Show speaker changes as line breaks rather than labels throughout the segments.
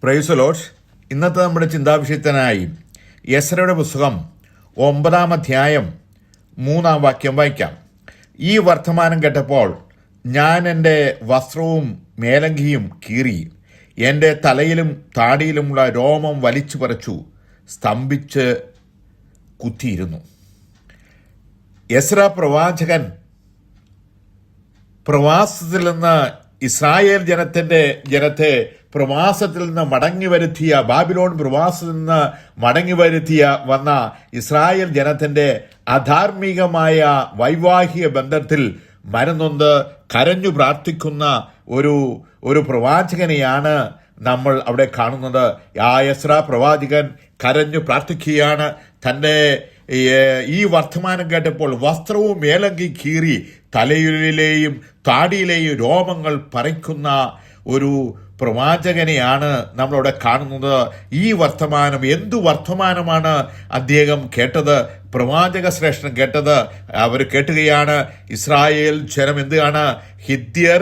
Praise the Lord. ഇന്നത്തെ നമ്മുടെ ചിന്താവിഷയത്തിനായി എസ്രയുടെ പുസ്തകം 9 അധ്യായം 3 വാക്യം വായിക്കാം. ഈ വർത്തമാനം കേട്ടപ്പോൾ ഞാൻ എൻ്റെ വസ്ത്രവും മേലങ്കിയും കീറി, എൻ്റെ തലയിലും താടിയിലുമുള്ള രോമം വലിച്ചു പറിച്ചു, സ്തംഭിച്ച് കുത്തിയിരുന്നു. എസ്ര പ്രവാചകൻ പ്രവാസത്തിൽ നിന്ന് ഇസ്രായേൽ ജനത്തെ പ്രവാസത്തിൽ നിന്ന് മടങ്ങി വരുത്തിയ, ബാബിലോൺ പ്രവാസത്തിൽ നിന്ന് മടങ്ങി വന്ന ഇസ്രായേൽ ജനത്തിന്റെ അധാർമികമായ വൈവാഹിക ബന്ധത്തിൽ മനനൊന്ത് കരഞ്ഞു പ്രാർത്ഥിക്കുന്ന ഒരു പ്രവാചകനെയാണ് നമ്മൾ അവിടെ കാണുന്നത്. ആ എസ്ര പ്രവാചകൻ കരഞ്ഞു പ്രാർത്ഥിക്കുകയാണ്. തൻ്റെ ഈ വർത്തമാനം കേട്ടപ്പോൾ വസ്ത്രവും മേലങ്കി കീറി തലയിലെയും താടിയിലെയും രോമങ്ങൾ പറിക്കുന്ന ഒരു പ്രവാചകനെയാണ് നമ്മളവിടെ കാണുന്നത്. ഈ വർത്തമാനം എന്തു വർത്തമാനമാണ് അദ്ദേഹം കേട്ടത്? പ്രവാചക ശ്രേഷ്ഠൻ കേട്ടത്. അവർ കേട്ടുകയാണ്, ഇസ്രായേൽ ജനം എന്താണ്, ഹിത്യർ,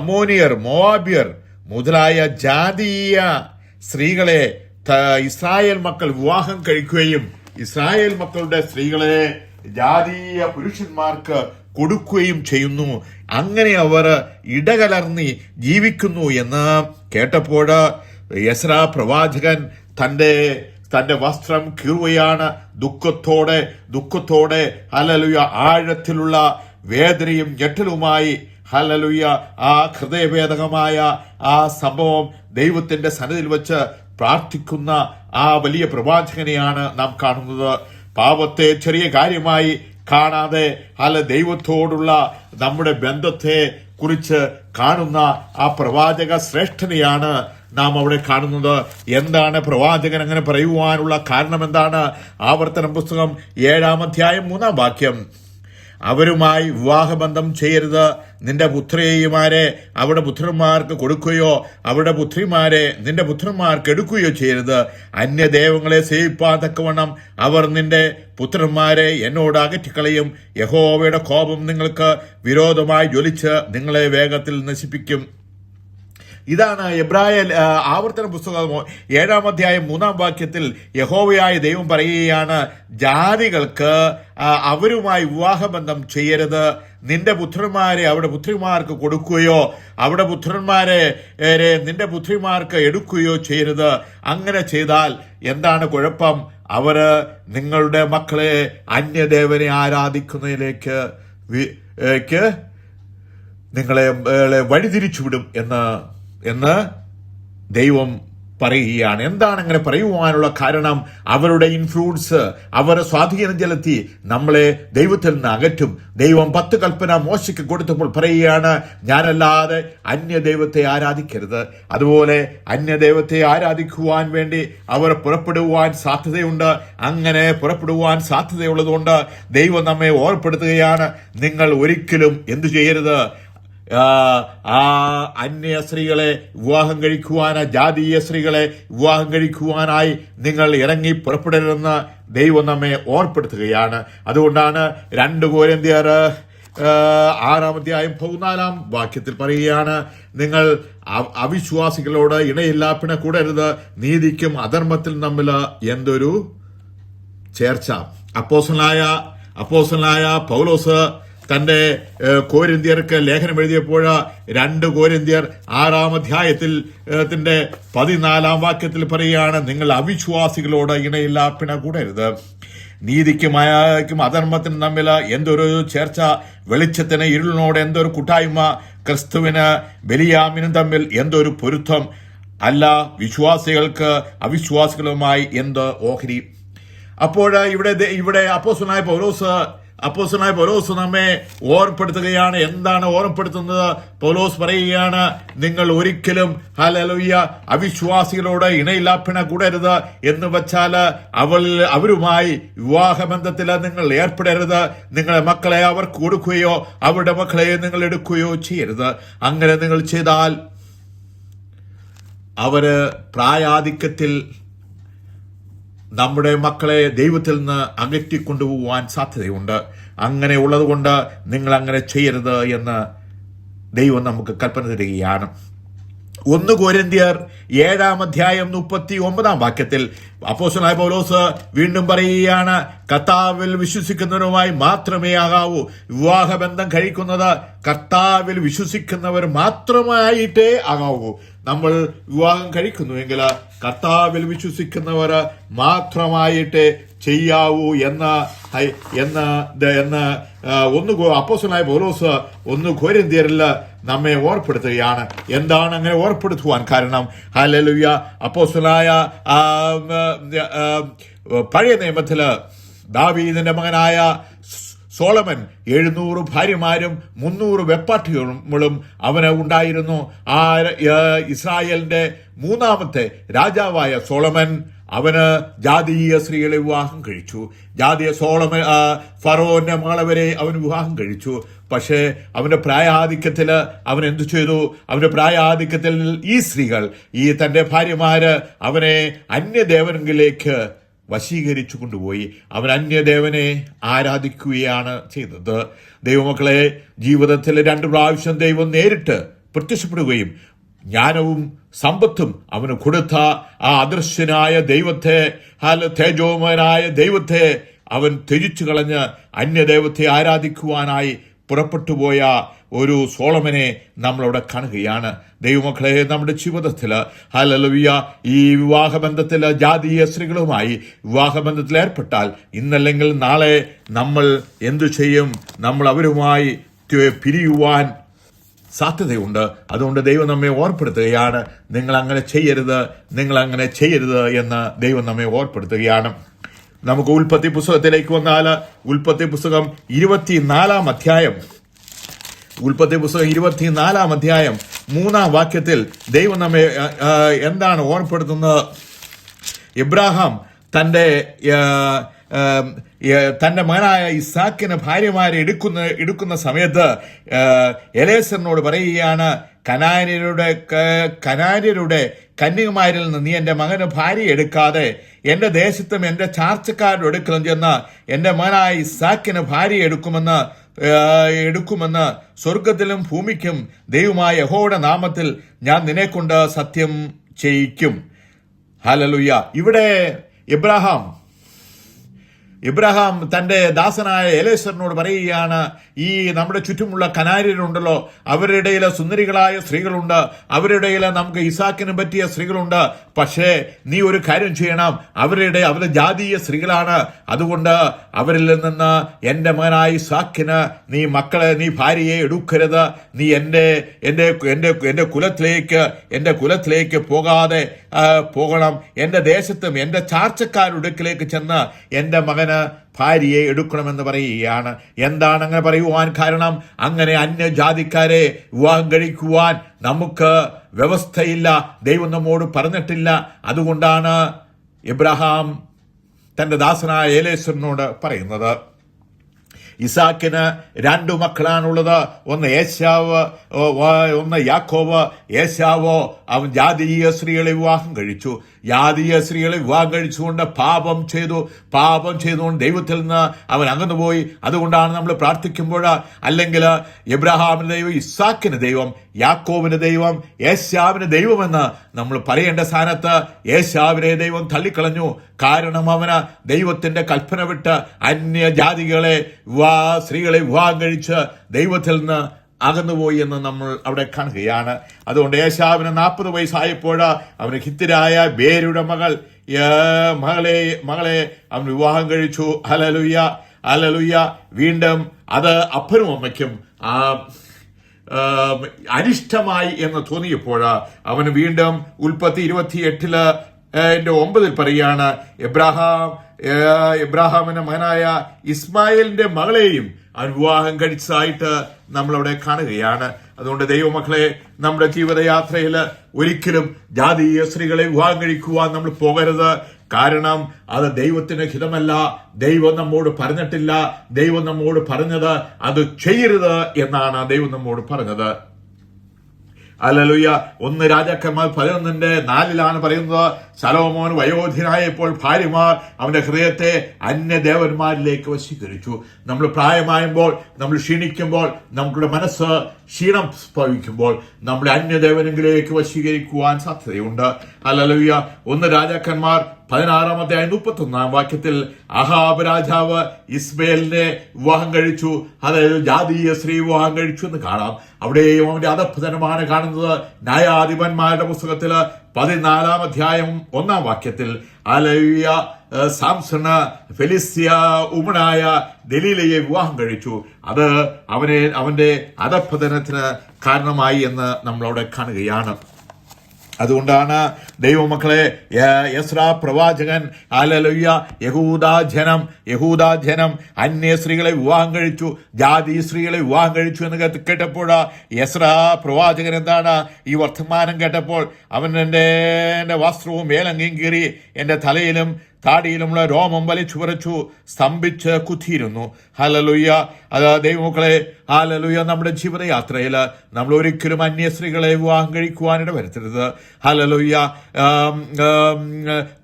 അമോനിയർ, മോവാബിയർ മുതലായ ജാതീയ സ്ത്രീകളെ ഇസ്രായേൽ മക്കൾ വിവാഹം കഴിക്കുകയും ഇസ്രായേൽ മക്കളുടെ സ്ത്രീകളെ ജാതീയ പുരുഷന്മാർക്ക് കൊടുക്കുകയും ചെയ്യുന്നു. അങ്ങനെ അവർ ഇടകലർന്നി ജീവിക്കുന്നു എന്ന് കേട്ടപ്പോൾ എസ്ര പ്രവാചകൻ തന്റെ വസ്ത്രം കീറുകയാണ്. ദുഃഖത്തോടെ ഹല്ലേലൂയ, ആഴത്തിലുള്ള വേദനയും ഞെട്ടലുമായി ഹല്ലേലൂയ ആ ഹൃദയഭേദകമായ ആ സംഭവം ദൈവത്തിന്റെ സന്നിധിയിൽ വെച്ച് പ്രാർത്ഥിക്കുന്ന ആ വലിയ പ്രവാചകനെയാണ് നാം കാണുന്നത്. പാപത്തെ ചെറിയ കാര്യമായി കാണാതെ ദൈവത്തോടുള്ള നമ്മുടെ ബന്ധത്തെ കുറിച്ച് കാണുന്ന ആ പ്രവാചക ശ്രേഷ്ഠനെയാണ് നാം അവിടെ കാണുന്നത്. എന്താണ് പ്രവാചകൻ അങ്ങനെ പറയുവാനുള്ള കാരണം എന്താണ്? ആവർത്തനം പുസ്തകം 7 അധ്യായം 3 വാക്യം, അവരുമായി വിവാഹബന്ധം ചെയ്യരുത്, നിന്റെ പുത്രിമാരെ അവരുടെ പുത്രന്മാർക്ക് കൊടുക്കുകയോ അവരുടെ പുത്രിമാരെ നിന്റെ പുത്രന്മാർക്ക് എടുക്കുകയോ ചെയ്യരുത്. അന്യദേവങ്ങളെ സേവിപ്പാതക്കവണ്ണം അവർ നിന്റെ പുത്രന്മാരെ എന്നോട് അകറ്റിക്കളയും. യഹോവയുടെ കോപം നിങ്ങൾക്ക് വിരോധമായി ജ്വലിച്ച് നിങ്ങളെ വേഗത്തിൽ നശിപ്പിക്കും. ഇതാണ് ആവർത്തന പുസ്തകം 7 അധ്യായം 3 വാക്യത്തിൽ യഹോവയായ ദൈവം പറയുകയാണ്, ജാതികൾക്ക് അവരുമായി വിവാഹബന്ധം ചെയ്യരുത്, നിന്റെ പുത്രന്മാരെ അവരുടെ പുത്രിമാർക്ക് കൊടുക്കുകയോ അവരുടെ പുത്രന്മാരെ നിന്റെ പുത്രിമാർക്ക് എടുക്കുകയോ ചെയ്യരുത്. അങ്ങനെ ചെയ്താൽ എന്താണ് കുഴപ്പം? അവര് നിങ്ങളുടെ മക്കളെ അന്യദേവനെ ആരാധിക്കുന്നതിലേക്ക് നിങ്ങളെ വഴിതിരിച്ചുവിടും എന്ന് ദൈവം പറയുകയാണ്. എന്താണ് അങ്ങനെ പറയുവാനുള്ള കാരണം? അവരുടെ ഇൻഫ്ലുവൻസ്, അവരുടെ സ്വാധീനം ചെലുത്തി നമ്മളെ ദൈവത്തിൽ നിന്ന് അകറ്റും. ദൈവം 10 കൽപ്പന മോശയ്ക്ക് കൊടുത്തപ്പോൾ പറയുകയാണ്, ഞാനല്ലാതെ അന്യദൈവത്തെ ആരാധിക്കരുത്. അതുപോലെ അന്യദൈവത്തെ ആരാധിക്കുവാൻ വേണ്ടി അവർ പുറപ്പെടുവാൻ സാധ്യതയുണ്ട്. അങ്ങനെ പുറപ്പെടുവാൻ സാധ്യതയുള്ളതുകൊണ്ട് ദൈവം നമ്മെ ഓർപ്പെടുത്തുകയാണ്, നിങ്ങൾ ഒരിക്കലും എന്തു ചെയ്യരുത്, അന്യ സ്ത്രീകളെ വിവാഹം ജാതീയ സ്ത്രീകളെ വിവാഹം കഴിക്കുവാനായി നിങ്ങൾ ഇറങ്ങി പുറപ്പെടരുതെന്ന് ദൈവം നമ്മെ ഓർപ്പെടുത്തുകയാണ്. അതുകൊണ്ടാണ് 2 കൊരിന്ത്യർ 6 അധ്യായം 14 വാക്യത്തിൽ പറയുകയാണ്, നിങ്ങൾ അവിശ്വാസികളോട് ഇണയില്ലാപ്പിണ കൂടരുത്, നീതിക്കും അധർമ്മത്തിൽ തമ്മിൽ എന്തൊരു ചേർച്ച. അപ്പോസ്തലനായ പൗലോസ് തന്റെ കൊരിന്ത്യർക്ക് ലേഖനം എഴുതിയപ്പോൾ 2 കൊരിന്ത്യർ 6 അധ്യായത്തിൽ 14 വാക്യത്തിൽ പറയുകയാണ്, നിങ്ങൾ അവിശ്വാസികളോട് ഇണയില്ലാപ്പിണ കൂടരുത്, നീതിക്കും അധർമ്മത്തിനും തമ്മിൽ എന്തൊരു ചേർച്ച, വെളിച്ചത്തിന് ഇരുളിനോട് എന്തൊരു കൂട്ടായ്മ, ക്രിസ്തുവിന് ബലിയാമിനും തമ്മിൽ എന്തൊരു പൊരുത്തം, അല്ല വിശ്വാസികൾക്ക് അവിശ്വാസികളുമായി എന്ത് ഓഹരി. അപ്പോൾ ഇവിടെ അപ്പോസ്തലനായ പൗലോസ് നമ്മെ ഓർപ്പെടുത്തുകയാണ്. എന്താണ് ഓർപ്പെടുത്തുന്നത്? പൗലോസ് പറയുകയാണ്, നിങ്ങൾ ഒരിക്കലും ഹല്ലേലൂയ അവിശ്വാസികളോട് ഇണയില്ലാപ്പിണ കൂടരുത് എന്ന് വെച്ചാൽ അവരുമായി വിവാഹബന്ധത്തിൽ നിങ്ങൾ ഏർപ്പെടരുത്. നിങ്ങളുടെ മക്കളെ അവർക്ക് കൊടുക്കുകയോ അവരുടെ മക്കളെ നിങ്ങൾ എടുക്കുകയോ ചെയ്യരുത്. അങ്ങനെ നിങ്ങൾ ചെയ്താൽ അവര് പ്രായാധിക്യത്തിൽ നമ്മുടെ മക്കളെ ദൈവത്തിൽ നിന്ന് അകറ്റിക്കൊണ്ടുപോകാൻ സാധ്യതയുണ്ട്. അങ്ങനെ ഉള്ളതുകൊണ്ട് നിങ്ങൾ അങ്ങനെ ചെയ്യരുത് എന്ന് ദൈവം നമുക്ക് കൽപ്പന തരികയാണ്. 1 കൊരിന്ത്യർ 7:39 അപ്പോസ്തലനായ പൗലോസ് വീണ്ടും പറയുകയാണ്, കർത്താവിൽ വിശ്വസിക്കുന്നവരുമായി മാത്രമേ ആകാവൂ. വിവാഹബന്ധം കഴിക്കുന്നത് കർത്താവിൽ വിശ്വസിക്കുന്നവർ മാത്രമായിട്ടേ ആകാവൂ. നമ്മൾ വിവാഹം കഴിക്കുന്നുവെങ്കിൽ കർത്താവിൽ വിശ്വസിക്കുന്നവർ മാത്രമായിട്ട് ചെയ്യാവൂ എന്ന് അപ്പോസ്തലനായ പൗലോസ് 1 കൊരിന്ത്യരിൽ നമ്മെ ഓർപ്പെടുത്തുകയാണ്. എന്താണ് അങ്ങനെ ഓർപ്പെടുത്തുവാൻ കാരണം? ഹല്ലേലൂയ. അപ്പോസ്തലനായ പഴയ നിയമത്തില് ദാവീദിന്റെ മകനായ സോളമൻ 700 ഭാര്യമാരും 300 വെപ്പാട്ടികളും അവന് ഉണ്ടായിരുന്നു. ആ ഇസ്രായേലിന്റെ 3ാമത്തെ രാജാവായ സോളമൻ അവന് ജാതീയ സ്ത്രീകളെ വിവാഹം കഴിച്ചു. ഫറോന്റെ മകളെ വരെ അവൻ വിവാഹം കഴിച്ചു. പക്ഷേ അവന്റെ പ്രായാധിക്യത്തില് അവൻ എന്തു ചെയ്തു? അവന്റെ പ്രായാധിക്യത്തിൽ ഈ സ്ത്രീകൾ, ഈ തന്റെ ഭാര്യമാര് അവനെ അന്യദേവനിലേക്ക് വശീകരിച്ചു കൊണ്ടുപോയി. അവൻ അന്യദേവനെ ആരാധിക്കുകയാണ് ചെയ്തത്. ദൈവമക്കളെ, ജീവിതത്തിൽ 2 പ്രാവശ്യം ദൈവം നേരിട്ട് പ്രത്യക്ഷപ്പെടുകയും ജ്ഞാനവും സമ്പത്തും അവന് കൊടുത്ത ആ അദൃശ്യനായ ദൈവത്തെ, തേജോമയനായ ദൈവത്തെ അവൻ ത്യജിച്ചു കളഞ്ഞ് അന്യദൈവത്തെ ആരാധിക്കുവാനായി പുറപ്പെട്ടുപോയ ഒരു സോളമനെ നമ്മളവിടെ കാണുകയാണ്. ദൈവമക്കളെ, നമ്മുടെ ജീവിതത്തിൽ ഹല്ലേലൂയ ഈ വിവാഹബന്ധത്തിൽ ജാതീയ സ്ത്രീകളുമായി വിവാഹബന്ധത്തിൽ ഏർപ്പെട്ടാൽ ഇന്നല്ലെങ്കിൽ നാളെ നമ്മൾ എന്തു ചെയ്യും? നമ്മൾ അവരുമായി പിരിയുവാൻ സാധ്യതയുണ്ട്. അതുകൊണ്ട് ദൈവം നമ്മെ ഓർപ്പെടുത്തുകയാണ്, നിങ്ങൾ അങ്ങനെ ചെയ്യരുത് എന്ന് ദൈവം നമ്മെ ഓർപ്പെടുത്തുകയാണ്. നമുക്ക് ഉൽപ്പത്തി പുസ്തകത്തിലേക്ക് വന്നാൽ ഉൽപ്പത്തി പുസ്തകം 24-ാം അധ്യായം 3-ാം വാക്യത്തിൽ ദൈവം നമ്മെ എന്താണ് ഓർപ്പെടുത്തുന്നത്? ഇബ്രാഹാം തന്റെ മകനായ ഇസാക്കിന് ഭാര്യമാരെ എടുക്കുന്ന സമയത്ത് എലേസറിനോട് പറയുകയാണ്, കനാന്യരുടെ കന്യകമാരിൽ നിന്ന് നീ എന്റെ മകന് ഭാര്യ എടുക്കാതെ എന്റെ ദേശത്തും എന്റെ ചാർച്ചക്കാരുടെ അടുക്കലും ചെന്ന് എന്റെ മകനായ ഇസാക്കിന് ഭാര്യ എടുക്കുമെന്ന് സ്വർഗത്തിലും ഭൂമിക്കും ദൈവമായ യഹോവയുടെ നാമത്തിൽ ഞാൻ നിന്നെക്കൊണ്ട് സത്യം ചെയ്യിക്കും. ഹല്ലേലൂയ. ഇവിടെ ഇബ്രാഹാം തന്റെ ദാസനായ എലേസറിനോട് പറയുകയാണ്, ഈ നമ്മുടെ ചുറ്റുമുള്ള കനാര്യരുണ്ടല്ലോ, അവരുടെ ഇടയിൽ സുന്ദരികളായ സ്ത്രീകളുണ്ട്, അവരുടെ ഇടയിൽ നമുക്ക് ഇസാക്കിന് പറ്റിയ സ്ത്രീകളുണ്ട്. പക്ഷേ നീ ഒരു കാര്യം ചെയ്യണം, അവരുടെ ജാതീയ സ്ത്രീകളാണ്. അതുകൊണ്ട് അവരിൽ നിന്ന് എന്റെ മകനായ ഇസാക്കിന് നീ ഭാര്യയെ എടുക്കരുത്. നീ എന്റെ കുലത്തിലേക്ക് പോകാതെ പോകണം. എന്റെ ദേശത്തും എന്റെ ചാർച്ചക്കാരുടെ അടുക്കിലേക്ക് ചെന്ന് എന്റെ മകന് ഭാര്യയെ എടുക്കണമെന്ന് പറയുകയാണ്. എന്താണ് അങ്ങനെ പറയുവാൻ കാരണം? അങ്ങനെ അന്യജാതിക്കാരെ വിവാഹം കഴിക്കുവാൻ നമുക്ക് വ്യവസ്ഥയില്ല, ദൈവം നമ്മോട് പറഞ്ഞിട്ടില്ല. അതുകൊണ്ടാണ് ഇബ്രാഹാം തന്റെ ദാസനായ എലേസറിനോട് പറയുന്നത്. ഇസാക്കിന് 2 മക്കളാണുള്ളത്, ഒന്ന് ഏശാവ്, ഒന്ന് യാക്കോബ്. ഏശാവോ അവൻ ജാതീയ സ്ത്രീകളെ വിവാഹം കഴിച്ചു. ജാതീയ സ്ത്രീകളെ വിവാഹം കഴിച്ചുകൊണ്ട് പാപം ചെയ്തുകൊണ്ട് ദൈവത്തിൽ നിന്ന് അവൻ അകന്നുപോയി. അതുകൊണ്ടാണ് നമ്മൾ പ്രാർത്ഥിക്കുമ്പോൾ, അല്ലെങ്കിൽ എബ്രഹാമിന്റെ ദൈവം, ഇസാക്കിന് ദൈവം, യാക്കോബിന് ദൈവം, ഏശാവിന് ദൈവമെന്ന് നമ്മൾ പറയേണ്ട സ്ഥാനത്ത് ഏശാവിനെ ദൈവം തള്ളിക്കളഞ്ഞു. കാരണം അവന് ദൈവത്തിന്റെ കൽപ്പന വിട്ട് അന്യജാതികളെ സ്ത്രീകളെ വിവാഹം കഴിച്ച് ദൈവത്തിൽ നിന്ന് അകന്നുപോയി എന്ന് നമ്മൾ അവിടെ കാണുകയാണ്. അതുകൊണ്ട് ഏശാവിന് 40 വയസ്സായപ്പോൾ അവന് ഹിത്യരായ ബേരുടെ മകളെ അവൻ വിവാഹം കഴിച്ചു. ഹല്ലേലൂയ. വീണ്ടും അത് അപ്പനും അമ്മയ്ക്കും അനിഷ്ടമായി എന്ന് തോന്നിയപ്പോൾ അവന് വീണ്ടും ഉൽപ്പത്തി 28:9 പറയാണ്, എബ്രാഹാമിന്റെ മകനായ ഇസ്മായിലിന്റെ മകളെയും അവൻ വിവാഹം കഴിച്ചതായിട്ട് നമ്മളവിടെ കാണുകയാണ്. അതുകൊണ്ട് ദൈവമക്കളെ, നമ്മുടെ ജീവിതയാത്രയിൽ ഒരിക്കലും ജാതീയ സ്ത്രീകളെ വിവാഹം കഴിക്കുവാൻ നമ്മൾ പോകരുത്. കാരണം അത് ദൈവത്തിന് ഹിതമല്ല. ദൈവം നമ്മോട് പറഞ്ഞിട്ടില്ല. ദൈവം നമ്മോട് പറഞ്ഞത് അത് ചെയ്യരുത് എന്നാണ് ദൈവം നമ്മോട് പറഞ്ഞത്. ഹല്ലേലൂയ. 1 രാജാക്കന്മാർ 11:4 പറയുന്നത്, ശലോമോൻ വയോധികനായപ്പോൾ ഭാര്യമാർ അവന്റെ ഹൃദയത്തെ അന്യദേവന്മാരിലേക്ക് വശീകരിച്ചു. നമ്മൾ പ്രായമായുമ്പോൾ, നമ്മൾ ക്ഷീണിക്കുമ്പോൾ, നമ്മുടെ മനസ്സ് ക്ഷീണം ഭവിക്കുമ്പോൾ നമ്മളെ അന്യദേവനെങ്കിലേക്ക് വശീകരിക്കുവാൻ സാധ്യതയുണ്ട്. ഹല്ലേലൂയ. 1 രാജാക്കന്മാർ 16:31 അഹാബ് രാജാവ് ഇസ്മേലിനെ വിവാഹം കഴിച്ചു. അതായത് ജാതീയ സ്ത്രീ വിവാഹം കഴിച്ചു എന്ന് കാണാം. അവിടെയും അവന്റെ അധഃപതനമാണ് കാണുന്നത്. ന്യായാധിപന്മാരുടെ പുസ്തകത്തില് 14 ഹല്ലേലൂയ, സാംസണ് ഫെലിസ്ത്യ ഉമനായ ദലീലയെ വിവാഹം കഴിച്ചു. അത് അവന്റെ അധഃപതനത്തിന് കാരണമായി എന്ന് നമ്മളവിടെ കാണുകയാണ്. അതുകൊണ്ടാണ് ദൈവമക്കളെ, എസ്രാ പ്രവാചകൻ ഹല്ലേലൂയ, യഹൂദ ജനം അന്യ സ്ത്രീകളെ വിവാഹം കഴിച്ചു, ജാതി സ്ത്രീകളെ വിവാഹം കഴിച്ചു എന്ന് കേട്ടപ്പോൾ എസ്രാ പ്രവാചകൻ എന്താണ് ഈ വർത്തമാനം കേട്ടപ്പോൾ, അവൻ എൻ്റെ വസ്ത്രവും മേലങ്കിയും കീറി എൻ്റെ തലയിലും താടിയിലുമുള്ള രോമം വലിച്ചു പറിച്ചു സ്തംഭിച്ച് കുത്തിയിരുന്നു. ഹല്ലേലൂയ. അത് ദൈവമക്കളെ, ഹല്ലേലൂയ, നമ്മുടെ ജീവിതയാത്രയിൽ നമ്മൾ ഒരിക്കലും അന്യ സ്ത്രീകളെ വിവാഹം കഴിക്കുവാനിട വരുത്തരുത്. ഹല്ലേലൂയ.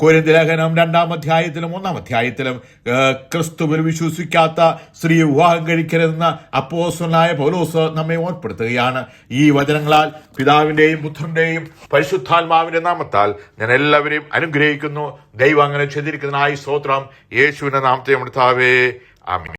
കൊരിന്ത്യർ ലേഖനം 2-ാം 1-ാം ക്രിസ്തുവിൽ വിശ്വസിക്കാത്ത സ്ത്രീ വിവാഹം കഴിക്കരുതെന്ന് അപ്പോസ്തലനായ പൗലോസ് നമ്മെ ഓർപ്പെടുത്തുകയാണ്. ഈ വചനങ്ങളാൽ പിതാവിന്റെയും പുത്രന്റെയും പരിശുദ്ധാത്മാവിന്റെ നാമത്താൽ ഞാൻ എല്ലാവരെയും അനുഗ്രഹിക്കുന്നു. ദൈവം അങ്ങനെ ചെയ്തിരിക്കുന്നതിനായി സ്തോത്രം. യേശുവിന്റെ നാമത്തെ കർത്താവേ, ആമേൻ.